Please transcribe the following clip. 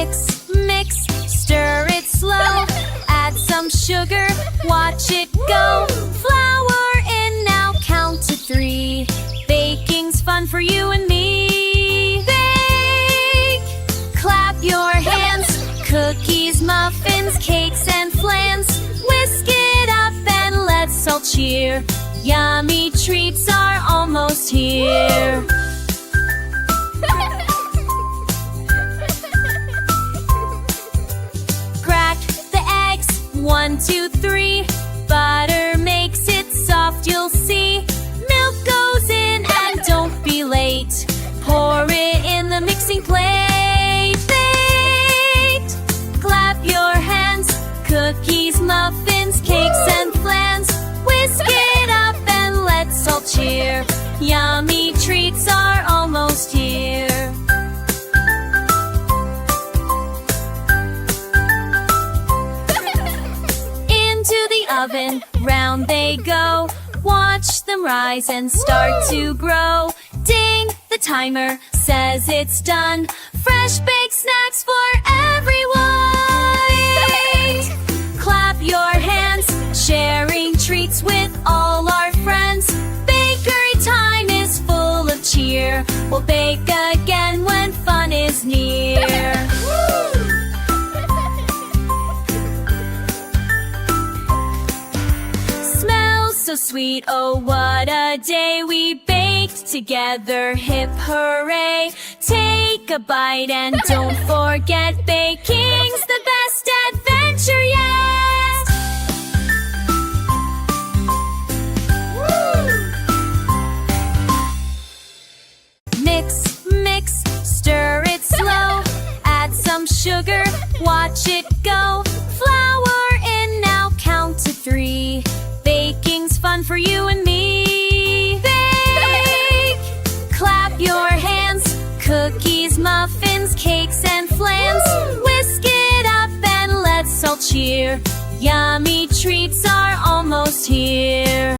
Mix, mix, stir it slow. Add some sugar, watch it go. Flour in, now count to 3. Baking's fun for you and me. Bake, clap your hands. Cookies, muffins, cakes, and flans. Whisk it up and let's all cheer. Yummy treats are almost here. Crack the eggs, 1, 2, 3. Butter makes it soft, you'll see. Milk goes in and don't be late. Pour it in the mixing plate. Baked, clap your hands. Cookies, muffins, cakes, and flans. Whisk it up and let's all cheer. Yummy treats are almost here. Into the oven, round they go. Watch them rise and start to grow. Ding, the timer says it's done. Fresh baked snacks for everyone. Clap your hands, sharing treats with all our friends. Bakery time is full of cheer. We'll bake again when fun is near. Smells so sweet, oh what a day. We baked together, hip hooray. Take a bite and don't forget, baking's the best adventure yet. Mix, mix, stir it slow. Add some sugar, watch it go. Flour in, now count to 3. Baking's fun for you and me. Bake, clap your hands. Cookies, muffins, cakes, and flans. Whisk it up and let's all cheer. Yummy treats are almost here.